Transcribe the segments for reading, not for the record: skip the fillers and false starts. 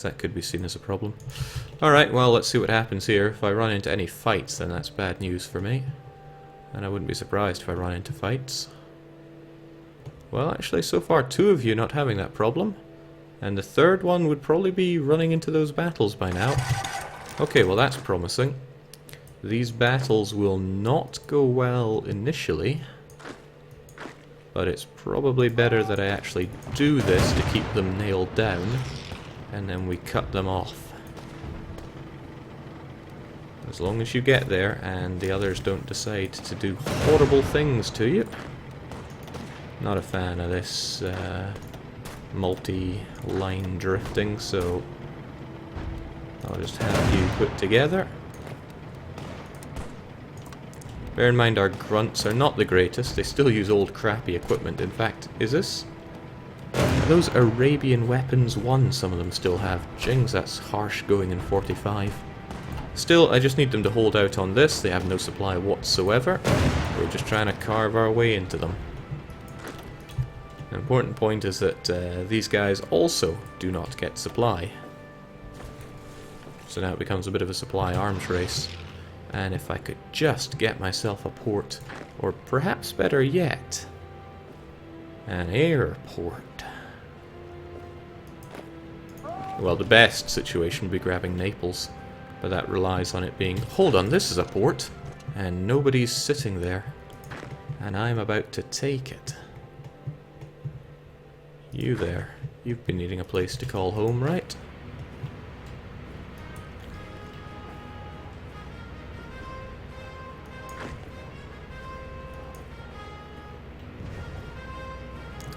That could be seen as a problem. Alright, well, let's see what happens here. If I run into any fights, then that's bad news for me. And I wouldn't be surprised if I run into fights. Well, actually, so far, 2 of you not having that problem. And the third one would probably be running into those battles by now. Okay, well, that's promising. These battles will not go well initially. But it's probably better that I actually do this to keep them nailed down. And then we cut them off. As long as you get there and the others don't decide to do horrible things to you. Not a fan of this multi-line drifting, so I'll just have you put together. Bear in mind our grunts are not the greatest, they still use old crappy equipment. In fact, is this? Those Arabian Weapons 1 some of them still have. Jings, that's harsh going in 45. Still, I just need them to hold out on this. They have no supply whatsoever. We're just trying to carve our way into them. An important point is that these guys also do not get supply. So now it becomes a bit of a supply arms race. And if I could just get myself a port, or perhaps better yet, an airport. Well, the best situation would be grabbing Naples, but that relies on it being, hold on, this is a port, and nobody's sitting there, and I'm about to take it. You there, you've been needing a place to call home, right?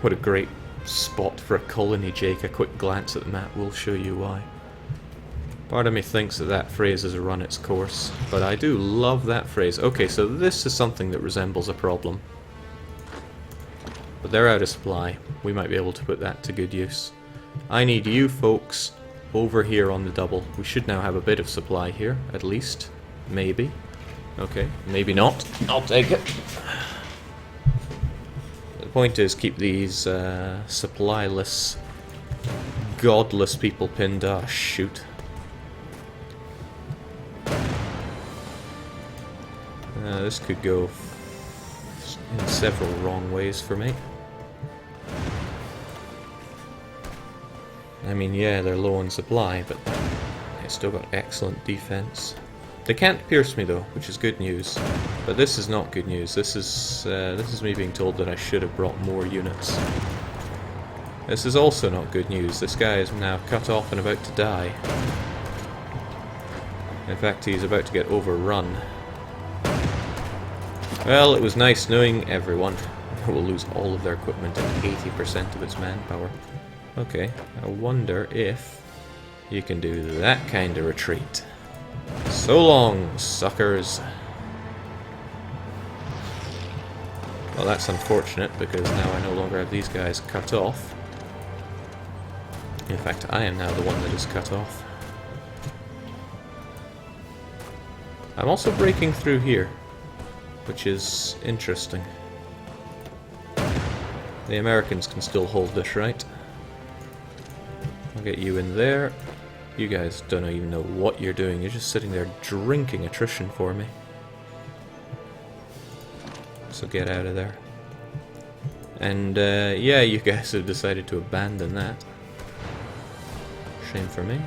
What a great spot for a colony, Jake. A quick glance at the map will show you why. Part of me thinks that that phrase has run its course, but I do love that phrase. Okay, so this is something that resembles a problem. But they're out of supply. We might be able to put that to good use. I need you folks over here on the double. We should now have a bit of supply here, at least. Maybe. Okay, maybe not. I'll take it. The point is, keep these supplyless, godless people pinned. Ah, shoot. This could go in several wrong ways for me. I mean, yeah, they're low on supply, but they still got excellent defense. They can't pierce me though, which is good news. But this is not good news. This is me being told that I should have brought more units. This is also not good news. This guy is now cut off and about to die. In fact, he's about to get overrun. Well, it was nice knowing everyone. We'll lose all of their equipment and 80% of its manpower. Okay, I wonder if you can do that kind of retreat. So long, suckers. Well, that's unfortunate, because now I no longer have these guys cut off. In fact, I am now the one that is cut off. I'm also breaking through here, which is interesting. The Americans can still hold this, right? I'll get you in there. You guys don't even know what you're doing. You're just sitting there drinking attrition for me. So get out of there. And yeah, you guys have decided to abandon that. Shame for me.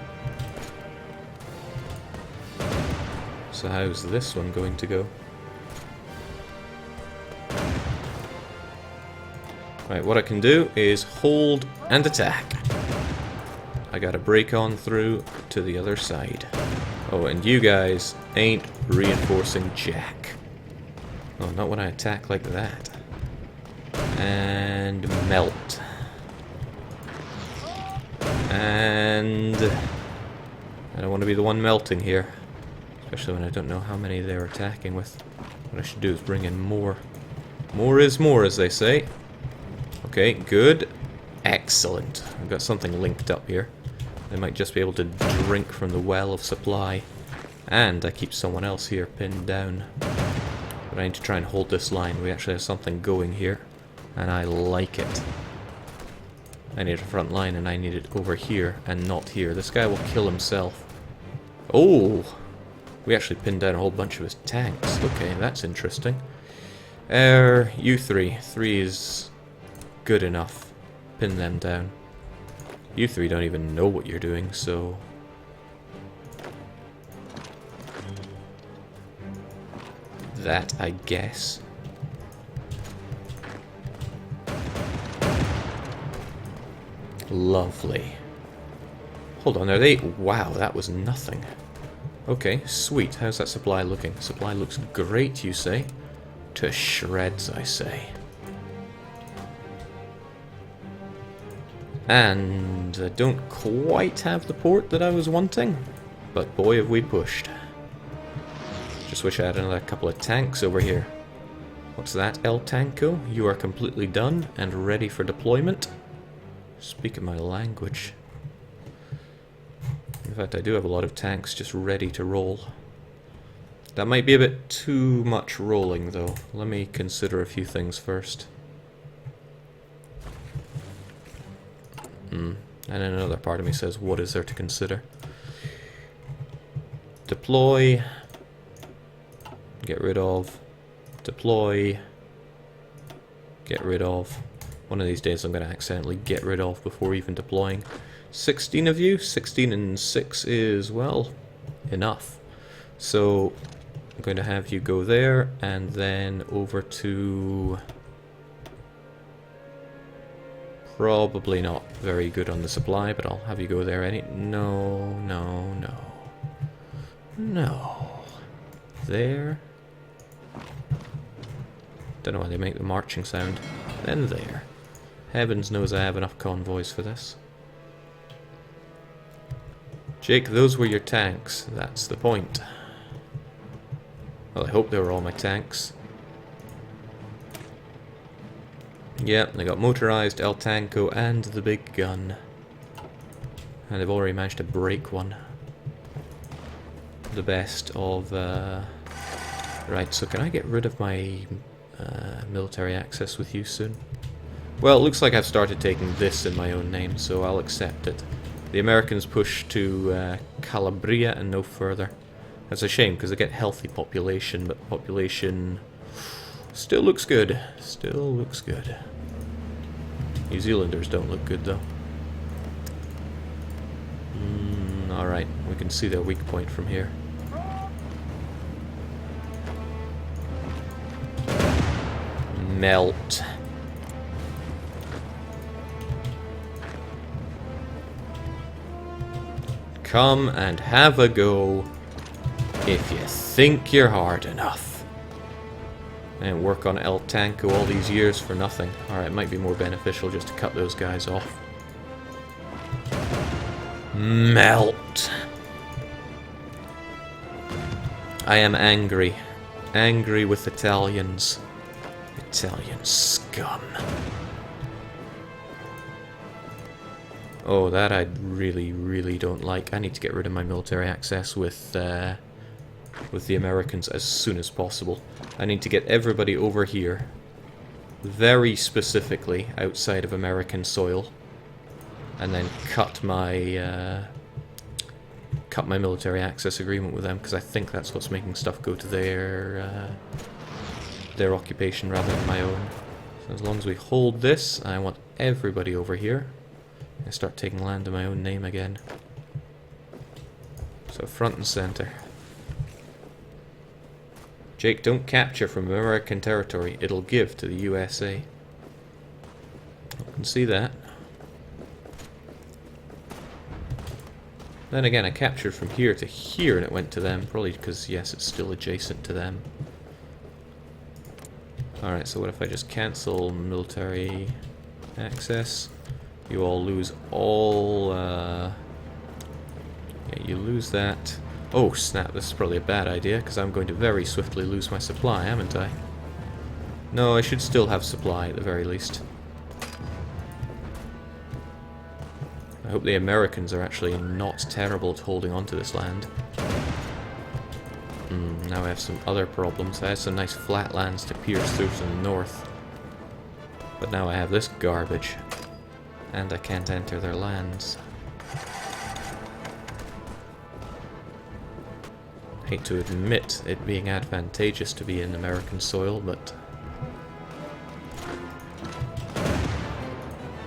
So how's this one going to go? Right, what I can do is hold and attack. I gotta break on through to the other side. Oh, and you guys ain't reinforcing jack. Oh, not when I attack like that. And melt. And I don't want to be the one melting here. Especially when I don't know how many they're attacking with. What I should do is bring in more. More is more, as they say. Okay, good. Excellent. I've got something linked up here. They might just be able to drink from the well of supply. And I keep someone else here pinned down. But I need to try and hold this line. We actually have something going here. And I like it. I need a front line, and I need it over here and not here. This guy will kill himself. Oh! We actually pinned down a whole bunch of his tanks. Okay, that's interesting. You three. 3 is good enough. Pin them down. You three don't even know what you're doing, so... that, I guess. Lovely. Hold on, are they... wow, that was nothing. Okay, sweet. How's that supply looking? Supply looks great, you say? To shreds, I say. And I don't quite have the port that I was wanting, but boy have we pushed. Just wish I had another couple of tanks over here. What's that, El Tanco? You are completely done and ready for deployment. Speaking my language. In fact, I do have a lot of tanks just ready to roll. That might be a bit too much rolling, though. Let me consider a few things first. And then another part of me says, what is there to consider? Deploy. Get rid of. Deploy. Get rid of. One of these days I'm going to accidentally get rid of before even deploying. 16 of you. 16 and 6 is, well, enough. So I'm going to have you go there and then over to... probably not very good on the supply, but I'll have you go there any... no, no, no. No. There. Don't know why they make the marching sound. Then there. Heavens knows I have enough convoys for this. Jake, those were your tanks. That's the point. Well, I hope they were all my tanks. Yep, they got motorized, El Tanco, and the big gun. And they've already managed to break one. The best of... Right, so can I get rid of my military access with you soon? Well, it looks like I've started taking this in my own name, so I'll accept it. The Americans push to Calabria and no further. That's a shame, because they get healthy population, but population still looks good. Still looks good. New Zealanders don't look good, though. Alright, we can see their weak point from here. Melt. Come and have a go if you think you're hard enough. And work on El Tanco all these years for nothing. Alright, it might be more beneficial just to cut those guys off. Melt. I am angry. Angry with Italians. Italian scum. Oh, that I really, really don't like. I need to get rid of my military access with the Americans as soon as possible. I need to get everybody over here, very specifically outside of American soil, and then cut my military access agreement with them, because I think that's what's making stuff go to their occupation rather than my own. So as long as we hold this, I want everybody over here. I start taking land in my own name again. So front and center. Jake, don't capture from American territory. It'll give to the USA. I can see that. Then again, I captured from here to here and it went to them. Probably because, yes, it's still adjacent to them. Alright, so what if I just cancel military access? You all lose all... yeah, you lose that. Oh, snap, this is probably a bad idea, because I'm going to very swiftly lose my supply, haven't I? No, I should still have supply, at the very least. I hope the Americans are actually not terrible at holding on to this land. Now I have some other problems. I had some nice flatlands to pierce through from the north. But now I have this garbage. And I can't enter their lands. Hate to admit it being advantageous to be in American soil, but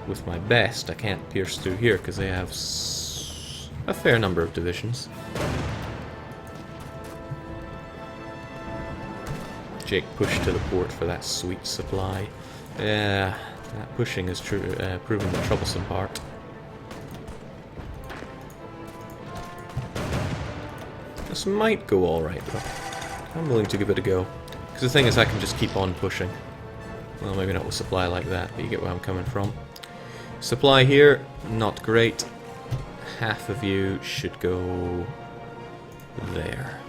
with my best I can't pierce through here because they have a fair number of divisions. Jake pushed to the port for that sweet supply. Yeah, that pushing is proving the troublesome part. This might go alright though. I'm willing to give it a go. Because the thing is I can just keep on pushing. Well, maybe not with supply like that, but you get where I'm coming from. Supply here, not great. Half of you should go there.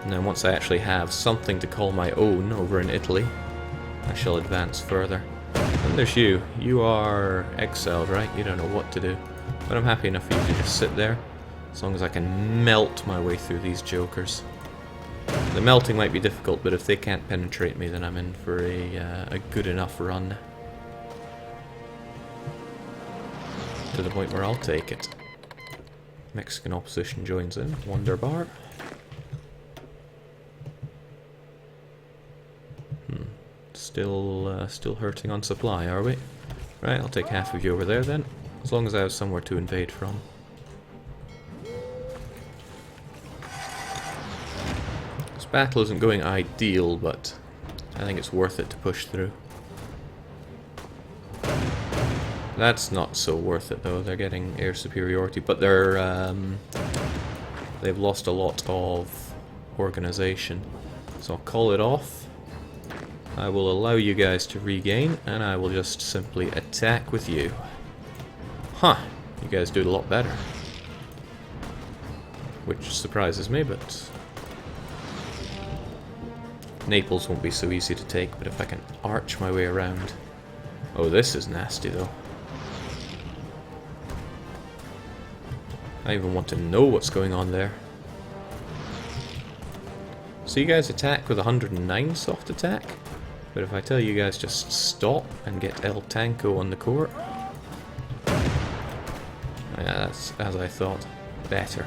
And then once I actually have something to call my own over in Italy, I shall advance further. And there's you. You are exiled, right? You don't know what to do. But I'm happy enough for you to just sit there, as long as I can melt my way through these jokers. The melting might be difficult, but if they can't penetrate me, then I'm in for a good enough run. To the point where I'll take it. Mexican opposition joins in. Wonderbar. Still hurting on supply, are we? Right, I'll take half of you over there then, as long as I have somewhere to invade from. This battle isn't going ideal, but I think it's worth it to push through. That's not so worth it though. They're getting air superiority, but they've lost a lot of organization. So I'll call it off. I will allow you guys to regain, and I will just simply attack with you. Huh, you guys do it a lot better. Which surprises me, but Naples won't be so easy to take, but if I can arch my way around... Oh, this is nasty though. I even want to know what's going on there. So you guys attack with 109 soft attack? But if I tell you guys just stop and get El Tanco on the court... Yeah, that's, as I thought, better.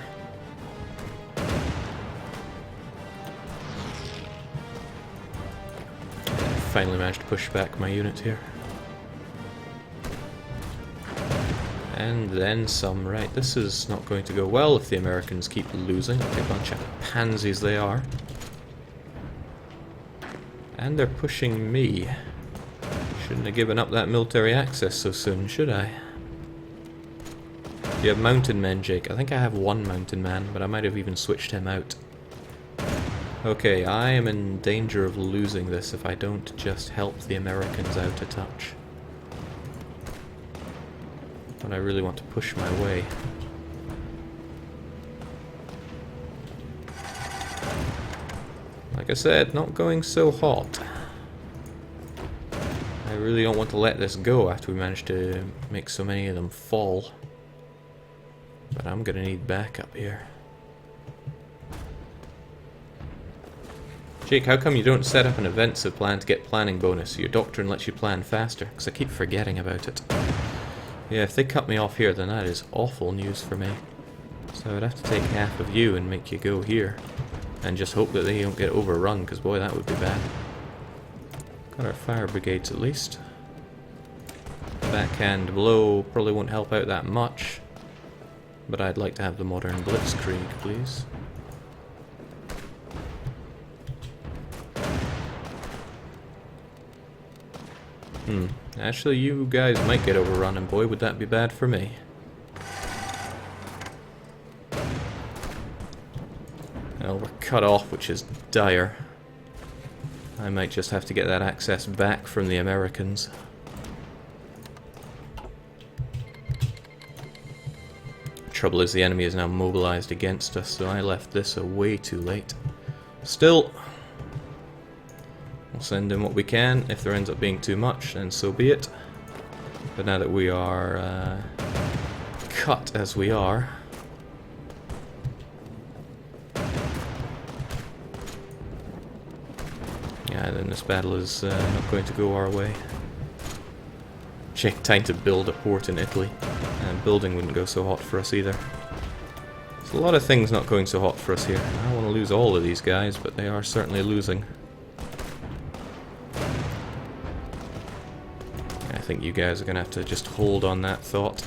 Finally managed to push back my unit here. And then some. Right, this is not going to go well if the Americans keep losing, like a bunch of pansies they are. And they're pushing me. Shouldn't have given up that military access so soon, should I? Do you have mountain men, Jake? I think I have one mountain man, but I might have even switched him out. Okay, I am in danger of losing this if I don't just help the Americans out a touch. But I really want to push my way. Like I said, not going so hot. I really don't want to let this go after we managed to make so many of them fall. But I'm gonna need backup here. Jake, how come you don't set up an events plan to get planning bonus? Your doctrine lets you plan faster, because I keep forgetting about it. Yeah, if they cut me off here, then that is awful news for me. So I'd have to take half of you and make you go here. And just hope that they don't get overrun, because boy, that would be bad. Got our fire brigades at least. Backhand blow probably won't help out that much. But I'd like to have the modern blitzkrieg, please. Actually, you guys might get overrun, and boy, would that be bad for me. Well, we're cut off, which is dire. I might just have to get that access back from the Americans. Trouble is, the enemy is now mobilized against us, so I left this way too late. Still, we'll send in what we can. If there ends up being too much, then so be it. But now that we are cut as we are, yeah, then this battle is not going to go our way. Check time to build a port in Italy. And building wouldn't go so hot for us either. There's a lot of things not going so hot for us here. I don't want to lose all of these guys, but they are certainly losing. I think you guys are going to have to just hold on that thought.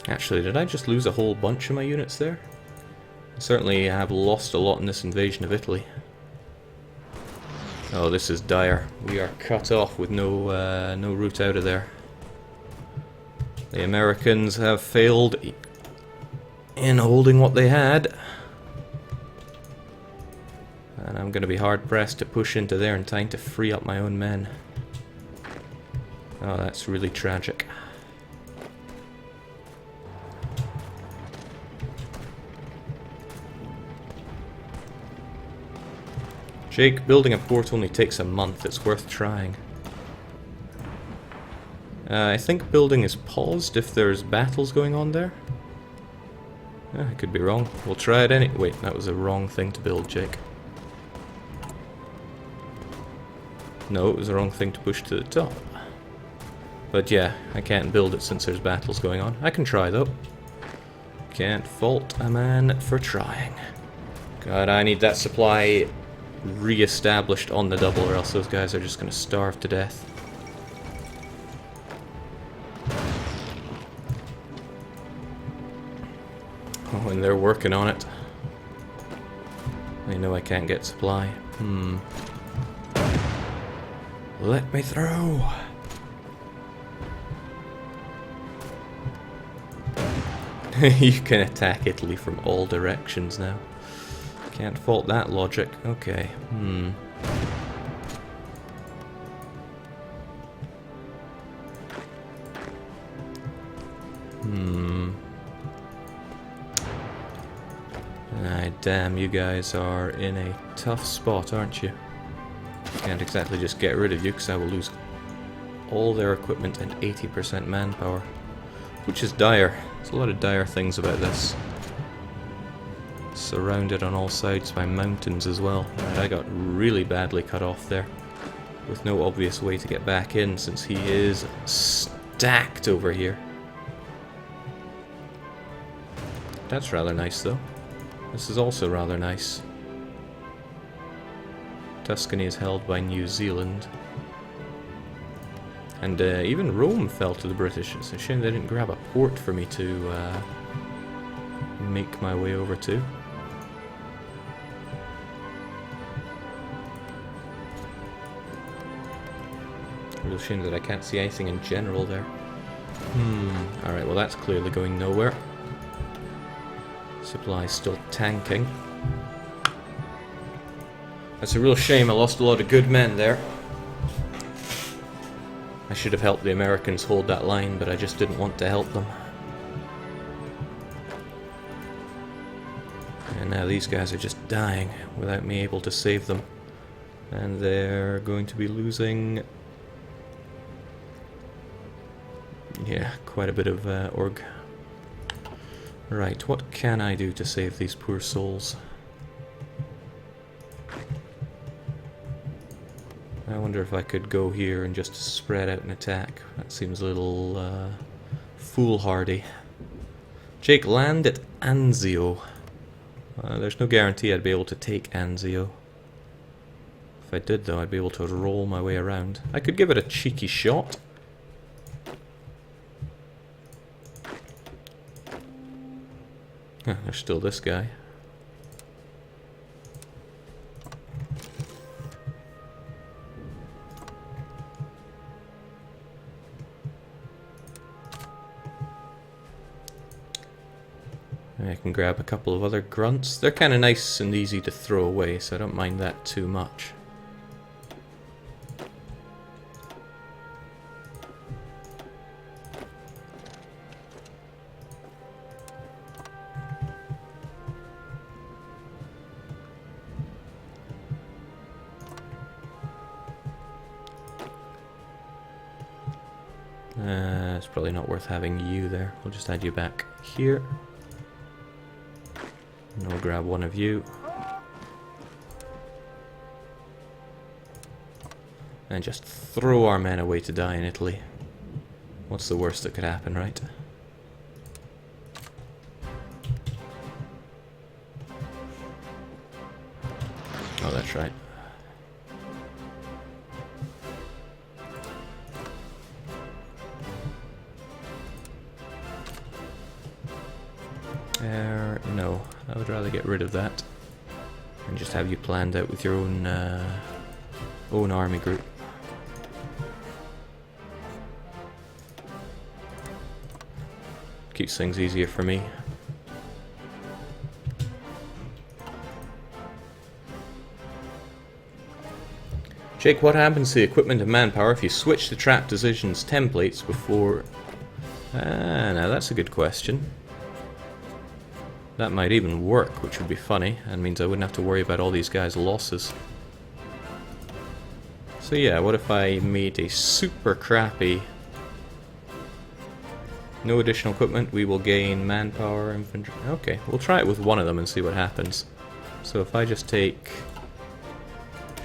Actually, did I just lose a whole bunch of my units there? I certainly have lost a lot in this invasion of Italy. Oh, this is dire. We are cut off with no route out of there. The Americans have failed in holding what they had. And I'm going to be hard-pressed to push into there in time to free up my own men. Oh, that's really tragic. Jake, building a port only takes a month. It's worth trying. I think building is paused if there's battles going on there. I could be wrong. We'll try it any... Wait, that was a wrong thing to build, Jake. No, it was the wrong thing to push to the top. But yeah, I can't build it since there's battles going on. I can try, though. Can't fault a man for trying. God, I need that supply re-established on the double, or else those guys are just going to starve to death. Oh, and they're working on it. They know I can't get supply. Let me through! You can attack Italy from all directions now. Can't fault that logic. Okay. Damn, you guys are in a tough spot, aren't you? Can't exactly just get rid of you, because I will lose all their equipment and 80% manpower. Which is dire. There's a lot of dire things about this. Surrounded on all sides by mountains as well. And I got really badly cut off there, with no obvious way to get back in, since he is stacked over here. That's rather nice, though. This is also rather nice. Tuscany is held by New Zealand. And even Rome fell to the British. It's a shame they didn't grab a port for me to make my way over to. Real shame that I can't see anything in general there. Alright, well that's clearly going nowhere. Supply's still tanking. That's a real shame, I lost a lot of good men there. I should have helped the Americans hold that line, but I just didn't want to help them. And now these guys are just dying without me able to save them. And they're going to be losing... yeah, quite a bit of org. Right, what can I do to save these poor souls? I wonder if I could go here and just spread out an attack. That seems a little foolhardy. Jake, land at Anzio. There's no guarantee I'd be able to take Anzio. If I did, though, I'd be able to roll my way around. I could give it a cheeky shot. There's still this guy. I can grab a couple of other grunts. They're kind of nice and easy to throw away, so I don't mind that too much. probably not worth having you there. We'll just add you back here. And we'll grab one of you. And just throw our men away to die in Italy. What's the worst that could happen, right? Oh, that's right. No, I would rather get rid of that and just have you planned out with your own army group. Keeps things easier for me. Jake, what happens to the equipment and manpower if you switch the trap decisions templates before... now that's a good question. That might even work, which would be funny, and means I wouldn't have to worry about all these guys' losses. So yeah, what if I made a super crappy... No additional equipment, we will gain manpower, infantry... Okay, we'll try it with one of them and see what happens. So if I just take...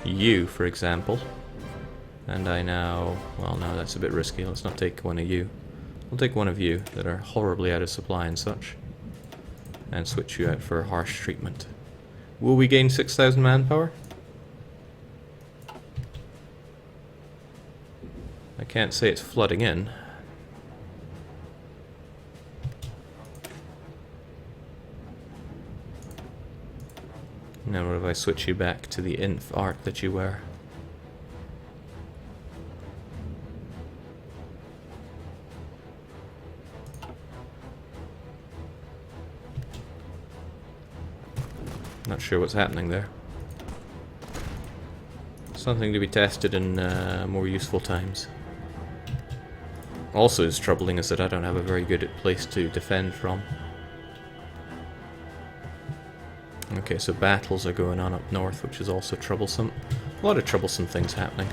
you, for example, and I now... Well, no, that's a bit risky, let's not take one of you. We'll take one of you that are horribly out of supply and such. And switch you out for harsh treatment. Will we gain 6,000 manpower? I can't say it's flooding in. Now what if I switch you back to the inf art that you wear? Not sure what's happening there. Something to be tested in more useful times. Also, it's troubling is that I don't have a very good place to defend from. Okay, so battles are going on up north, which is also troublesome. A lot of troublesome things happening.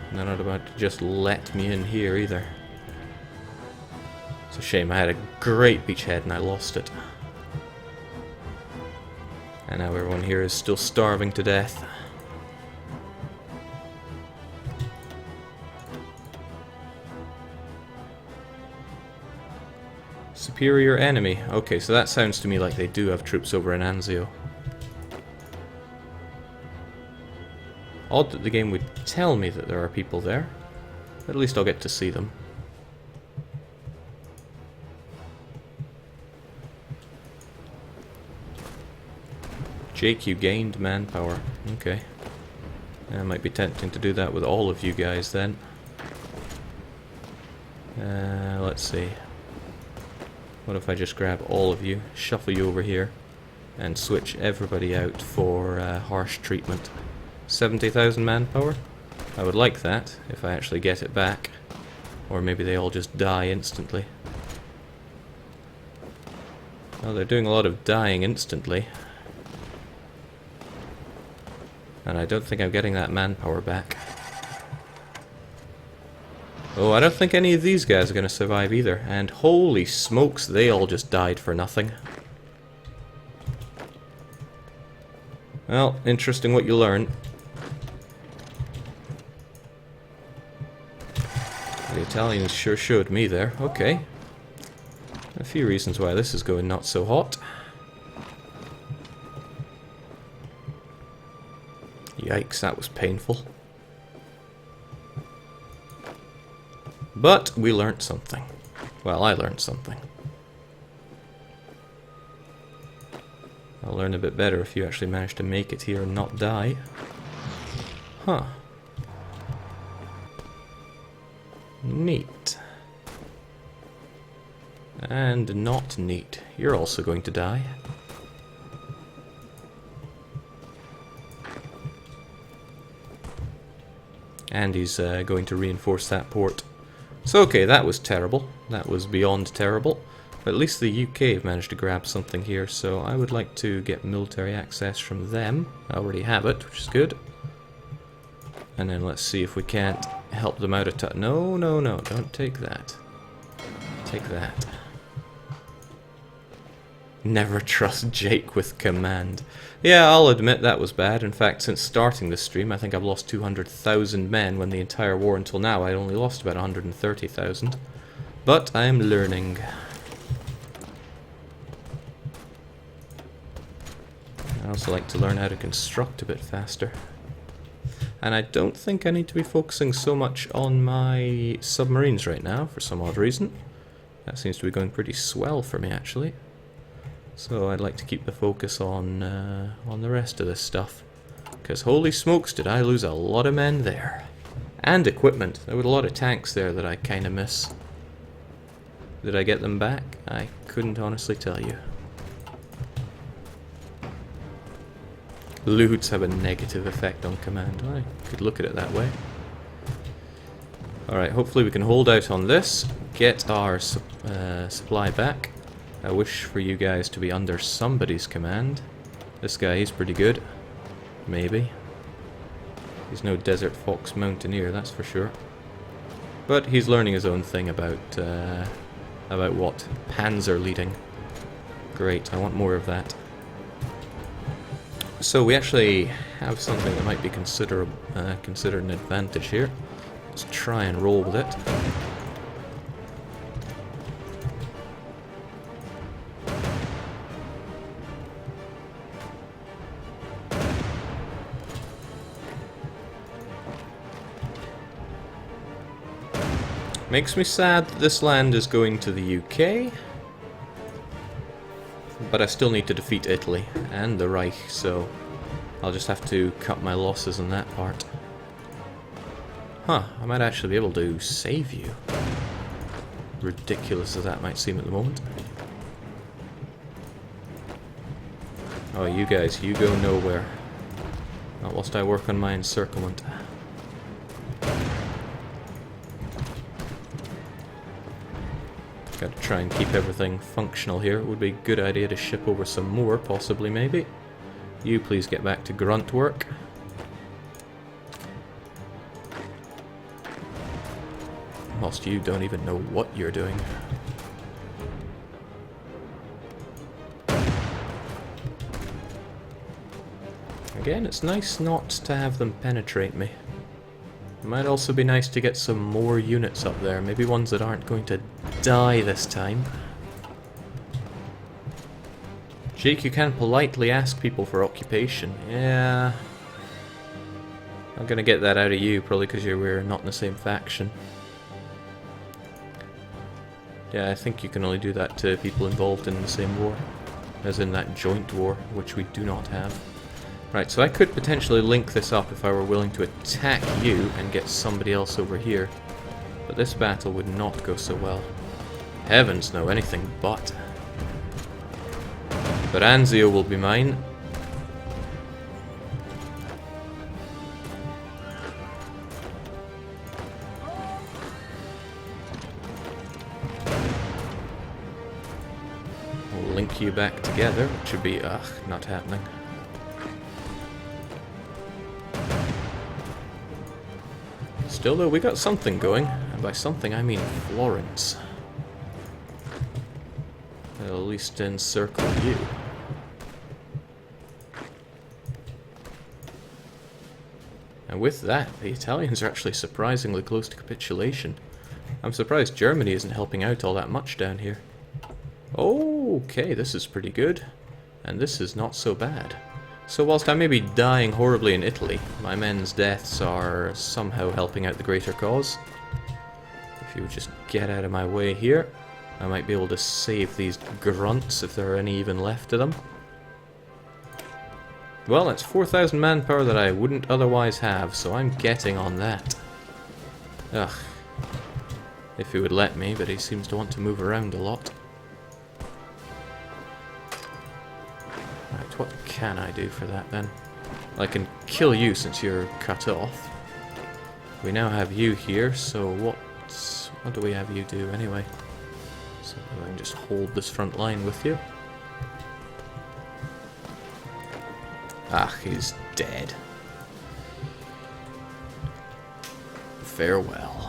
And they're not about to just let me in here either. It's a shame, I had a great beachhead and I lost it. And now everyone here is still starving to death. Superior enemy. Okay, so that sounds to me like they do have troops over in Anzio. Odd that the game would tell me that there are people there. But at least I'll get to see them. Jake, you gained manpower. Okay. It might be tempting to do that with all of you guys then. Let's see. What if I just grab all of you, shuffle you over here, and switch everybody out for harsh treatment. 70,000 manpower? I would like that, if I actually get it back. Or maybe they all just die instantly. Well, they're doing a lot of dying instantly. And I don't think I'm getting that manpower back. Oh, I don't think any of these guys are going to survive either. And holy smokes, they all just died for nothing. Well, interesting what you learn. The Italians sure showed me there. Okay. A few reasons why this is going not so hot. Yikes, that was painful. But we learnt something. Well, I learned something. I'll learn a bit better if you actually manage to make it here and not die. Huh. Neat. And not neat. You're also going to die. And he's going to reinforce that port. So okay, that was terrible. That was beyond terrible. But at least the UK have managed to grab something here, so I would like to get military access from them. I already have it, which is good. And then let's see if we can't help them out a touch. No, no, no, don't take that. Take that. Never trust Jake with command. Yeah, I'll admit that was bad. In fact, since starting this stream, I think I've lost 200,000 men, when the entire war until now I'd only lost about 130,000. But I am learning. I also like to learn how to construct a bit faster. And I don't think I need to be focusing so much on my submarines right now, for some odd reason. That seems to be going pretty swell for me, actually. So I'd like to keep the focus on the rest of this stuff. Because holy smokes, did I lose a lot of men there. And equipment. There were a lot of tanks there that I kind of miss. Did I get them back? I couldn't honestly tell you. Loots have a negative effect on command. I could look at it that way. Alright, hopefully we can hold out on this, get our supply back. I wish for you guys to be under somebody's command. This guy, he's pretty good. Maybe. He's no Desert Fox Mountaineer, that's for sure. But he's learning his own thing about what? Panzer leading. Great, I want more of that. So we actually have something that might be considered an advantage here. Let's try and roll with it. Makes me sad that this land is going to the UK. But I still need to defeat Italy and the Reich, so I'll just have to cut my losses on that part. Huh, I might actually be able to save you. Ridiculous as that might seem at the moment. Oh, you guys, you go nowhere. Not whilst I work on my encirclement. Got to try and keep everything functional here. It would be a good idea to ship over some more, possibly, maybe. You please get back to grunt work. Whilst you don't even know what you're doing. Again, it's nice not to have them penetrate me. It might also be nice to get some more units up there, maybe ones that aren't going to die this time. Jake, you can politely ask people for occupation. Yeah. I'm gonna get that out of you, probably because we're not in the same faction. Yeah, I think you can only do that to people involved in the same war. As in that joint war, which we do not have. Right, so I could potentially link this up if I were willing to attack you and get somebody else over here. But this battle would not go so well. Heavens no, anything but. But Anzio will be mine. We'll link you back together, which would be, not happening. Still though, we got something going, and by something I mean Florence. I'll at least encircle you. And with that, the Italians are actually surprisingly close to capitulation. I'm surprised Germany isn't helping out all that much down here. Okay, this is pretty good. And this is not so bad. So whilst I may be dying horribly in Italy, my men's deaths are somehow helping out the greater cause. If you would just get out of my way here, I might be able to save these grunts if there are any even left of them. Well, that's 4,000 manpower that I wouldn't otherwise have, so I'm getting on that. Ugh. If he would let me, but he seems to want to move around a lot. Right, what can I do for that then? I can kill you since you're cut off. We now have you here, so what do we have you do anyway? So I can just hold this front line with you. He's dead. farewell.